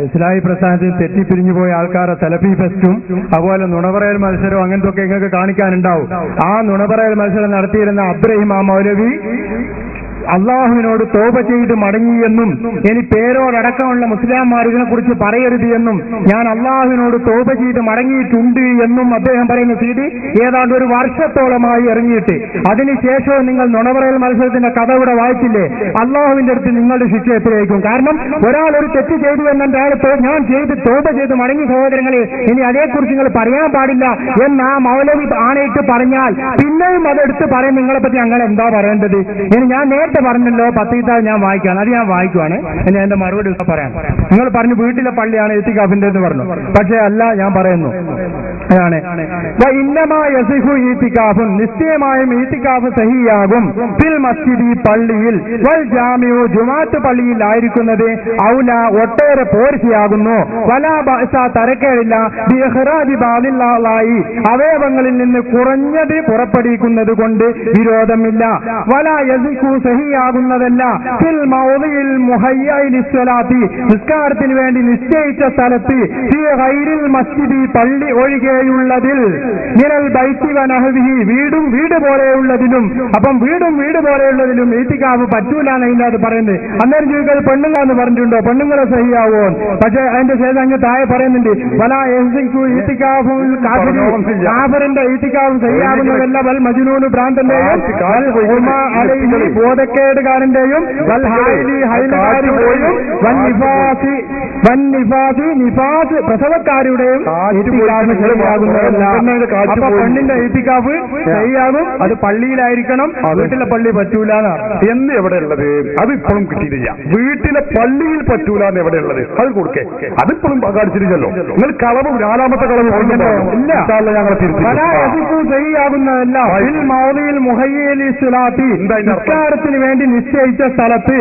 ഇസ്ലാഹി പ്രസ്ഥാനത്തിൽ തെറ്റിപ്പിരിഞ്ഞുപോയ ആൾക്കാരെ സലഫി ഫെസ്റ്റും അതുപോലെ നുണപറയൽ മത്സരവും അങ്ങനത്തെ ഒക്കെ നിങ്ങൾക്ക് കാണിക്കാനുണ്ടാവും. ആ നുണപറയൽ മത്സരം നടത്തിയിരുന്ന അബ്രഹിം മൗലവി അള്ളാഹുവിനോട് തോപ ചെയ്ത് മടങ്ങിയെന്നും ഇനി പേരോടക്കമുള്ള മുസ്ലിംമാർ ഇതിനെ കുറിച്ച് പറയരുത് എന്നും ഞാൻ അള്ളാഹുവിനോട് തോപ ചെയ്ത് മടങ്ങിയിട്ടുണ്ട് എന്നും അദ്ദേഹം പറയുന്ന സീഡി ഏതാണ്ട് ഒരു വർഷത്തോളമായി ഇറങ്ങിയിട്ട് അതിനുശേഷവും നിങ്ങൾ നുണപറയൽ മത്സരത്തിന്റെ കഥ ഇവിടെ വായിച്ചില്ലേ? അള്ളാഹുവിന്റെ അടുത്ത് നിങ്ങളുടെ ശിക്ഷ എത്രയായിരിക്കും? കാരണം ഒരാൾ ഒരു തെറ്റ് ചെയ്തു എന്നെ ഞാൻ തോപ ചെയ്ത് മടങ്ങി സഹോദരങ്ങളെ ഇനി അതേക്കുറിച്ച് നിങ്ങൾ പറയാൻ പാടില്ല എന്ന് ആ മൗലവി ആണയിട്ട് പറഞ്ഞാൽ പിന്നെയും അതെടുത്ത് പറയും നിങ്ങളെ പറ്റി ഞങ്ങൾ എന്താ പറയേണ്ടത്? ഇനി ഞാൻ പറഞ്ഞല്ലോ 10 കിതാബ് ഞാൻ വായിക്കാണ്, അത് ഞാൻ വായിക്കുവാണ്. ഇനി എന്റെ മറുപടി പറയാം. നിങ്ങൾ പറഞ്ഞു വീട്ടിലെ പള്ളിയാണ് ഇത്തികാഫിന്റെ എന്ന് പറഞ്ഞു, പക്ഷേ അല്ല, ഞാൻ പറയുന്നു അതാണ് നിശ്ചയമായും ഈത്തിക്കാഫ് സഹിയാകും ഫിൽ മസ്ജിദി പള്ളിയിൽ വൽ ജാമിഉ ജുമാഅത്ത് പള്ളിയിലായിരിക്കുന്നത് ഔല ഒട്ടേറെ പോർച്ചയാകുന്നു. വലാ ബഅസ തരക്കേടില്ല ബി ഇഖ്റാജി ബഅദിൽ അളായി അവയവങ്ങളിൽ നിന്ന് കുറഞ്ഞത് പുറപ്പെടുവിക്കുന്നത് കൊണ്ട് വിരോധമില്ല. വലാ യസിഖു സഹിയാകുന്നതല്ല ഫിൽ മൗദിഇൽ മുഹയ്യഇ ലിസ്സലാത്തി നിസ്കാരത്തിന് വേണ്ടി നിശ്ചയിച്ച സ്ഥലത്ത് ഫീ ഗൈരിൽ മസ്ജിദി പള്ളി ഒഴികെയുള്ളതിൽ മിനൽ ബൈത്തി വനഹ്വിഹി വീട് പോലെയുള്ളതിലും. അപ്പം വീട് പോലെയുള്ളതിലും ഈത്തിക്കാഫ് പറ്റൂല എന്നല്ല അത് പറയുന്നത്. അന്നേരം ചോദിക്കാതെ പെണ്ണുങ്ങളെന്ന് പറഞ്ഞിട്ടുണ്ടോ? പെണ്ണുങ്ങളെ സഹിയാവോ? പക്ഷെ അതിന്റെ ശേഷം അങ്ങ് താഴെ പറയുന്നുണ്ട് വലാ യസിഖു ഈത്തിക്കാഫുൽ കാഫിറിന്റെ ഈത്തിക്കാഫ് സഹിയാകുന്നതല്ല വൽ മജ്നൂനു ഭ്രാന്തന്റെയും വൽ ഉമാ അലൈഹി ബോധക്കേടുകാരന്റെയും വൽ ഹൈലി ഹൈലുകാരുടെയും വൻ നിഫാസ് പ്രസവക്കാരുടെയും അപ്പൊ പെണ്ണിന്റെ ഈത്തിക്കാഫ് ശരിയാകും. അത് പള്ളിയിലായിരിക്കണം, വീട്ടിലെ പള്ളി പറ്റൂല എന്ന് എവിടെ ഉള്ളത്? അത് ഇപ്പോഴും കിട്ടിയിട്ടില്ല. വീട്ടിലെ പള്ളിയിൽ പറ്റൂല എന്ന് എവിടെ ഉള്ളത്? അത് കൊടുക്കേ, അതിപ്പോഴും കാണിച്ചിരിക്കല്ലോ. നിങ്ങൾ കളവ് 4ാമത്തെ കളവ് ശരിയാകുന്നതല്ല നിസ്കാരത്തിന് വേണ്ടി നിശ്ചയിച്ച സ്ഥലത്ത്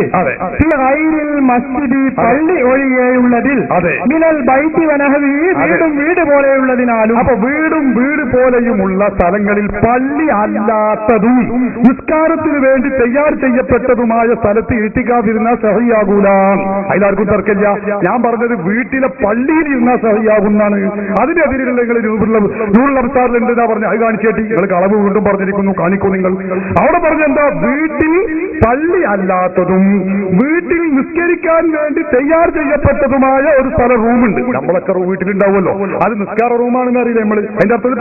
മസ്ജിദി പള്ളി ഒഴികെയുള്ളതിൽ മിനൽ ബൈത്തി വനഹ്വി വീട് പോലെയുള്ളതിനാലും. അപ്പൊ വീട് പോലെയുമുള്ള സ്ഥലങ്ങളിൽ പള്ളി അല്ലാത്തതും നിസ്കാരത്തിന് വേണ്ടി തയ്യാർ ചെയ്യപ്പെട്ടതുമായ സ്ഥലത്ത് ഇഴ്ത്തിക്കാഫ് ഇരുന്നാൽ സഹിയാകൂല. അതിലാർക്കും തർക്കമില്ല. ഞാൻ പറഞ്ഞത് വീട്ടിലെ പള്ളിയിൽ ഇരുന്നാൽ സഹിയാകുന്നാണ്. അതിനെതിരെയുള്ള നിങ്ങൾ നൂറുൽ അബ്സാറിലുണ്ട് എന്നാ പറഞ്ഞു. അത് കാണിച്ചേട്ടി നിങ്ങൾ കളവ് വീണ്ടും പറഞ്ഞിരിക്കുന്നു, കാണിക്കൂ നിങ്ങൾ. അവിടെ പറഞ്ഞെന്താ? വീട്ടിൽ പള്ളി അല്ലാത്തതും വീട്ടിൽ നിസ്കരിക്കാൻ വേണ്ടി തയ്യാർ ചെയ്യപ്പെട്ടതുമായ ഒരു സ്ഥല റൂമുണ്ട്. നമ്മളൊക്കെ വീട്ടിലുണ്ടാവുമല്ലോ, അത് നിസ്കാര റൂമാണെന്ന് അറിയില്ല നമ്മൾ. അതിന്റെ അർത്ഥത്തിൽ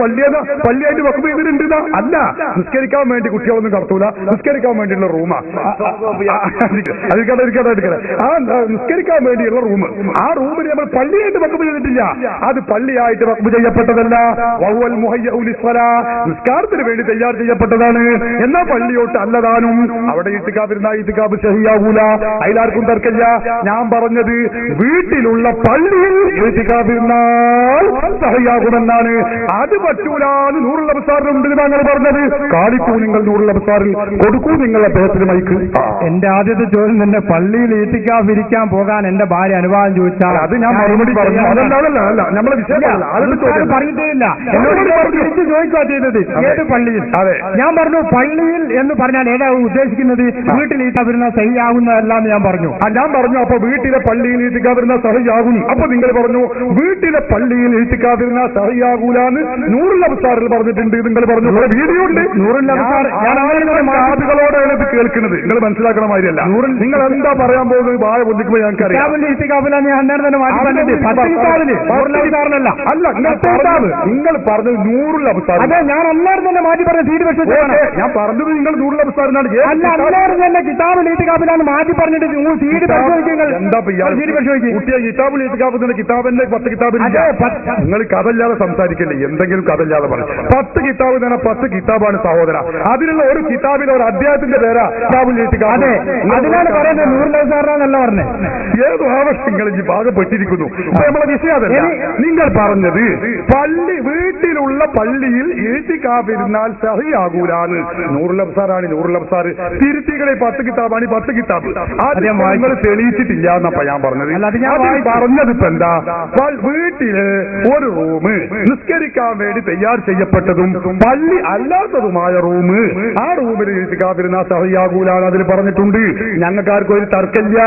പള്ളിയായിട്ട് വഖഫ് ചെയ്തിട്ടുണ്ട് അല്ല. നിസ്കരിക്കാൻ വേണ്ടി കുട്ടികളൊന്നും കടത്തൂല, നിസ്കരിക്കാൻ വേണ്ടിയുള്ള റൂമാ. ആ നിസ്കരിക്കാൻ വേണ്ടിയുള്ള റൂം, ആ റൂമിന് നമ്മൾ പള്ളിയായിട്ട് വഖഫ് ചെയ്തിട്ടില്ല. അത് പള്ളിയായിട്ട് വഖഫ് ചെയ്യപ്പെട്ടതല്ല. വഹുവൽ മുഹയ്യഉ ലിസ്സലാ നിസ്കാരത്തിന് വേണ്ടി തയ്യാർ ചെയ്യപ്പെട്ടതാണ്. എന്നാ പള്ളിയോട്ട് അല്ലതാനും. അവിടെ ഈത്തിക്കാഫ് ശഹിയാകൂല. അതിലാർക്കും തർക്കമില്ല. ഞാൻ പറഞ്ഞത് വീട്ടിലുള്ള പള്ളിയിൽ ഈത്തിക്കാഫ് ഇരുന്നാൽ സഹിയാകുമെന്നാണ്. അത് പറ്റൂലാന്ന് നൂറുൽ അബ്സാറിലുണ്ട് താങ്കൾ പറഞ്ഞത്. കാണിക്കൂ നിങ്ങൾ നൂറുൽ അബ്സാറിൽ, കൊടുക്കൂ നിങ്ങൾ അദ്ദേഹത്തിന് മൈക്ക്. എന്റെ ആദ്യത്തെ ചോദ്യം തന്നെ പള്ളിയിൽ ഈത്തിക്കാഫ് ഇരിക്കാൻ പോകാൻ എന്റെ ഭാര്യ അനുവാദം ചോദിച്ചാൽ അത് ഞാൻ മറുപടി പറഞ്ഞു. അതല്ല നമ്മളെ വിഷയം പറഞ്ഞിട്ടില്ല. എന്നോട് തിരിച്ച് ചോദിക്കുക ചെയ്തത് ഏത് പള്ളിയിൽ? അതെ, ഞാൻ പറഞ്ഞു പള്ളിയിൽ എന്ന് പറഞ്ഞാൽ ഏതാണ് ഉദ്ദേശിക്കുന്നത്? വീട്ടിൽ ഈത്തിക്കാഫ് ഇരുന്നാൽ സഹിയാകുന്നതല്ല എന്ന് ഞാൻ പറഞ്ഞു. ഞാൻ പറഞ്ഞു അപ്പൊ വീട്ടിലെ പള്ളിയിൽ ഈത്തിക്കാഫ് ഇരുന്നാൽ സഹിയാകും. അപ്പൊ നിങ്ങൾ പറഞ്ഞു വീട്ടിലെ പള്ളിയിൽ ഈത്തിക്കാഫ് ഇരുന്നാൽ സഹിയാകൂലാന്ന് നൂറുൽ അബ്സാറിൽ പറഞ്ഞിട്ടുണ്ട്. നിങ്ങൾ പറഞ്ഞു വീഡിയോ ഉണ്ട്. നൂറുൽ അബ്സാർ ആളുകളോടാണ് ഇത് കേൾക്കുന്നത്. നിങ്ങൾ മനസ്സിലാക്കണ മാതിരിയല്ല. നിങ്ങൾ എന്താ പറയാൻ പോകുന്നത്? വായ പൊന്തിക്കുമ്പോൾ ഞങ്ങൾക്കറിയാം. അല്ല, നിങ്ങൾ പറഞ്ഞത് നൂറുൽ അബ്സാർ. അതെ, ഞാൻ അന്നേരം തന്നെ മാറ്റി പറഞ്ഞ സീഡ് പക്ഷേ ഞാൻ പറഞ്ഞത് നിങ്ങൾ നൂറുൽ അബ്സാറിനാണ്. അല്ല, അന്നേരം തന്നെ കിതാബുൽ ഈത്തിക്കാഫിലാണ് മാറ്റി പറഞ്ഞിട്ട് സീഡ് പരിശോധിക്കുക. എന്താ കുട്ടിയെ കിതാബുൽ ഈത്തിക്കാഫിന്റെ കിതാബിന്റെ 10 കിതാബില്ല. നിങ്ങൾ കഥല്ലാതെ സംസാരിക്കില്ലേ? എന്തെങ്കിലും കഥല്ലാതെ പറഞ്ഞു. 10 കിതാബ് തന്നെ 10 കിതാബാണ് സഹോദര. അതിനുള്ള ഒരു കിതാബിലെ ഒരു അധ്യായത്തിന്റെ പേരാ കിതാബുൽ ഈത്തിക്കാഫ്. അതെ, അതിനാണ് പറയുന്നത് നൂറുൽ അബ്സാറിനാണല്ല പറഞ്ഞത്. ഏത് ആവശ്യങ്ങൾ ഈ ഭാഗപ്പെട്ടിരിക്കുന്നു. നമ്മളെ വിഷയം അതല്ല. നിങ്ങൾ പറഞ്ഞത് വീട്ടിലുള്ള പള്ളിയിൽ ഈത്തിക്കാഫ് ഇരുന്നാൽ സഹിയാകൂലാന്ന് നൂറുൽ അബ്സാറാണ്. നൂറുൽ അബ്സാർ തിരുത്തികളെ 10 കിതാബാണ് 10 കിതാബ്. ആദ്യം നിങ്ങൾ തെളിയിച്ചിട്ടില്ല എന്നപ്പ ഞാൻ പറഞ്ഞത്. പറഞ്ഞത് ഇപ്പൊ എന്താ? വീട്ടില് ഒരു റൂം നിസ്കരിക്കാൻ വേണ്ടി തയ്യാർ ചെയ്യപ്പെട്ടതും പള്ളി അല്ലാത്തതുമായ റൂം, ആ റൂമിൽ ഇഴ്തികാഫിരുന്ന സഹിയാകൂലാണ് അതിൽ പറഞ്ഞിട്ടുണ്ട്. ഞങ്ങൾക്കാർക്കും ഒരു തർക്കമില്ല.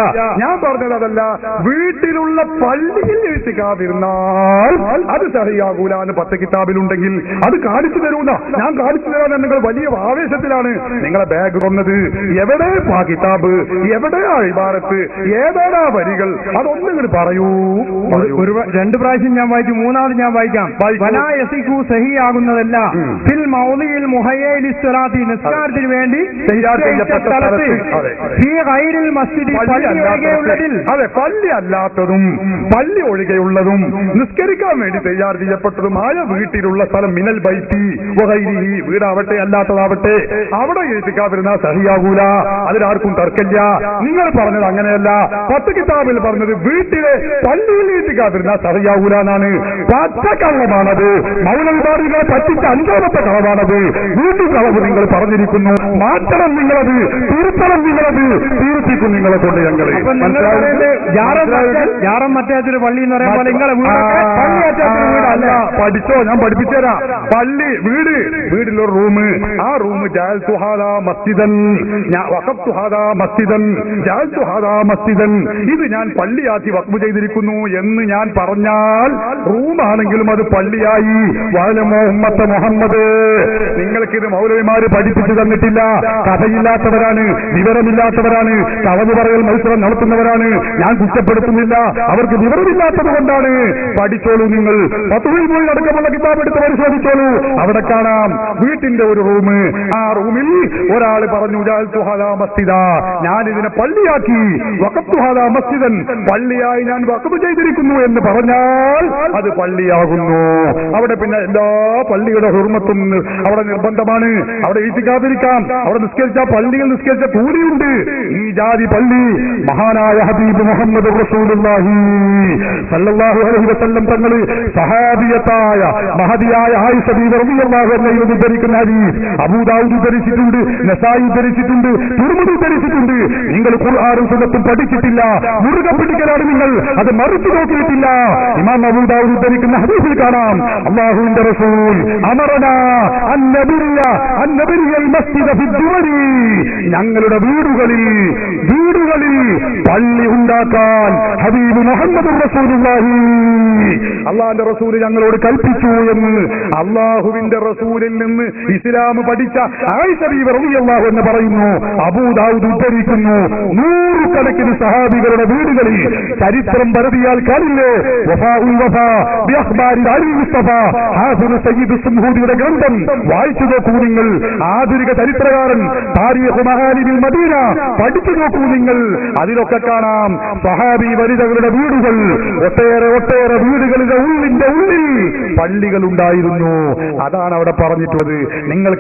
ഞാൻ പറഞ്ഞത് അതല്ല, വീട്ടിലുള്ള പള്ളിയിൽ ഇഴ്തികാഫിരുന്നാൽ അത് സഹിയാകൂലാന്ന് 10 കിതാബിലുണ്ടെങ്കിൽ അത് കാണിച്ചു തരൂന്ന. ഞാൻ കാണിച്ചു തരാൻ നിങ്ങൾ വലിയ ആവേശത്തിലാണ് നിങ്ങളെ ബാഗ് കൊന്നത്. എവിടെയാ കിതാബ്, എവിടെയാ ഇബാറത്ത്, ഏതാടാ വരികൾ, അതൊന്നും ഇങ്ങോട്ട് പറയൂ. ഒരു 2 പ്രാവശ്യം ഞാൻ വായിച്ചു, 3ാമത് ഞാൻ വായിക്കാം. വലാ യസിഖു സഹിയാകുന്നതല്ല ഫിൽ മൗദിയിൽ മുഹയ്യയിൽ ഇസ്തിറാത്തി, നിസ്കാരത്തിന് വേണ്ടി സ്ഥലത്ത് ഫീ ഗൈരിൽ മസ്ജിദി, പള്ളി ഒഴികെയുള്ളതിൽ. അതെ, പള്ളി അല്ലാത്തതും പള്ളി ഒഴികെയുള്ളതും നിസ്കരിക്കാൻ വേണ്ടി തയ്യാർ ചെയ്യപ്പെട്ടതുമായ വീട്ടിലുള്ള സ്ഥലം, മിനൽ ബൈത്തി വഗൈരിഹി, വീടാവട്ടെ അല്ലാത്തതാവട്ടെ, അവിടെ ഇഴ്തികാഫിരുന്ന സഹിയാകൂല. അതിലാർക്കും തർക്കമില്ല. നിങ്ങൾ പറഞ്ഞത് അങ്ങനെയല്ല. 10 കിതാബിൽ പറഞ്ഞത് വീട്ടിലെ പള്ളിയിൽ ഇഴ്തികാഫിരുന്ന സഹിയാകൂല എന്നാണ്. പച്ചക്കള്ളമാണത്. മൗലവിമാരികളെ പറ്റിച്ച 5ാമത്തെ കളവാണത്. വീണ്ടും കളവ് നിങ്ങൾ പറഞ്ഞിരിക്കുന്നു. മാറ്റണം നിങ്ങളത്, തിരുത്തണം നിങ്ങളത്, തീർത്തിക്കും നിങ്ങളെ കൊണ്ട് ഞങ്ങൾ. യാറം മറ്റേതൊരു പള്ളി എന്ന് പറയുമ്പോൾ നിങ്ങളെ വീടല്ല. പഠിച്ചോ, ഞാൻ പഠിപ്പിച്ചുതരാം. പള്ളി വീടിലൊരു റൂം, ആ റൂം ജഅൽതു ഹാദാ മസ്ജിദൻ, വഖഫ്തു ഹാദാ മസ്ജിദൻ, ജഅൽതു ഹാദാ മസ്ജിദൻ, ഇത് ഞാൻ പള്ളിയാക്കി വഖഫ് ചെയ്തിരിക്കുന്നു എന്ന് ഞാൻ പറഞ്ഞാൽ റൂമാണെങ്കിലും അത് പള്ളിയായി. വഅലമു ഉമ്മത്ത മുഹമ്മദ്, നിങ്ങൾക്കിത് മൗലവിമാര് പഠിപ്പിച്ചു തന്നിട്ടില്ല. കഥയില്ലാത്തവരാണ്, വിവരമില്ലാത്തവരാണ്, കവഞ്ഞു പറയൽ മത്സരം നടത്തുന്നവരാണ്. ഞാൻ കുറ്റപ്പെടുത്തുന്നില്ല, അവർക്ക് വിവരമില്ലാത്തത് കൊണ്ടാണ്. പഠിച്ചോളൂ നിങ്ങൾ. ഫത്ഹുൽ മുഈൻ അടക്കമുള്ള കിതാബ് എടുത്ത് പരിശോധിച്ചോളൂ. അവിടെ കാണാം വീട്ടിന്റെ ഒരു റൂം. ആ റൂമിൽ ഒരാൾ പറഞ്ഞു ജഅൽതു ഹാദാ മസ്ജിദാ, ഞാൻ ഇതിനെ പള്ളിയാക്കി. വഖഫ്തു ഹാദാ മസ്ജിദൻ, പള്ളിയായി ഞാൻ വഖഫ് ചെയ്തിരിക്കുന്നു എന്ന് പറഞ്ഞാൽ അത് പള്ളിയാകുന്നു. അവിടെ പിന്നെ എല്ലാ പള്ളിയുടെ ഹുർമത്തും അവിടെ നിർബന്ധമാണ്. അവിടെ ഇഴ്തികാഫിരിക്കാം, അവിടെ നിസ്കരിച്ച പള്ളിയിൽ നിസ്കരിച്ച കൂലിയുണ്ട്. ഈ ജാതി പള്ളി മഹാനായ ഹബീബ് മുഹമ്മദ് റസൂലുള്ളാഹി സല്ലല്ലാഹു അലൈഹി വസല്ലം തങ്ങൾ സഹാബിയത്തായ മഹദിയായ ആയിഷ ബീവി റളിയല്ലാഹു അൻഹയിൽ ഉദ്ധരിക്കുന്ന ഹദീസ് അബൂ ദാവൂദ് ഉദ്ധരിച്ചിട്ടുണ്ട്, നസായി ഉദ്ധരിച്ചിട്ടുണ്ട്, തുർമുദി ഉദ്ധരിച്ചിട്ടുണ്ട്. നിങ്ങൾ ഖുർആനും സുന്നത്തും പഠിച്ചിട്ടില്ല, മുറുകെ പിടിക്കലാണ് നിങ്ങൾ, അത് മറിച്ചു നോക്കിയിട്ടില്ല. ഇമാം അബൂ ദാവൂദ് ഉദ്ധരിക്കുന്ന ഹദീസിൽ കാണാം, അല്ലാഹുവിന്റെ റസൂൽ അമറനാ അൻ നബിയ മസ്ജിദ ഫി ദുവരി, ഞങ്ങളുടെ വീടുകളിൽ പള്ളി ഉണ്ടാക്കാൻ ഹബീബ് മുഹമ്മദ് റസൂലുള്ളാഹി, അള്ളാഹുവിന്റെ റസൂൽ ഞങ്ങളോട് കൽപ്പിച്ചു എന്ന് അള്ളാഹുവിന്റെ റസൂലിൽ നിന്ന് ഇസ്ലാം പഠിച്ച ആയിഷ ബീവി റളിയല്ലാഹു അൻഹ പറയുന്നു. അബൂ ദാവൂദ് ഉദ്ധരിക്കുന്നു, 100 കണക്കിന് സഹാബികളുടെ വീടുകളിൽ ചരിത്രം പരതിയാൽ കാണില്ലേ. വഫാഉൽ വഫാ ബിഅഖ്ബാരി അലി മുസ്തഫ ഹാഫിദ് സയ്യിദ് സുംഹൂദിയുടെ ഗ്രന്ഥം വായിച്ചു നോക്കൂ നിങ്ങൾ. ആധുനിക ചരിത്രകാരൻ താരീഖ് മഹാലിബിൽ മദീന പഠിച്ചു നോക്കൂ നിങ്ങൾ. അതിലൊക്കെ കാണാം സഹാബി വനിതകളുടെ വീടുകൾ, ഒട്ടേറെ വീടുകളുടെ ഉള്ളിൽ പള്ളികൾ ഉണ്ടായിരുന്നു. അതാണ് അവിടെ പറഞ്ഞിട്ടുള്ളത്. നിങ്ങൾ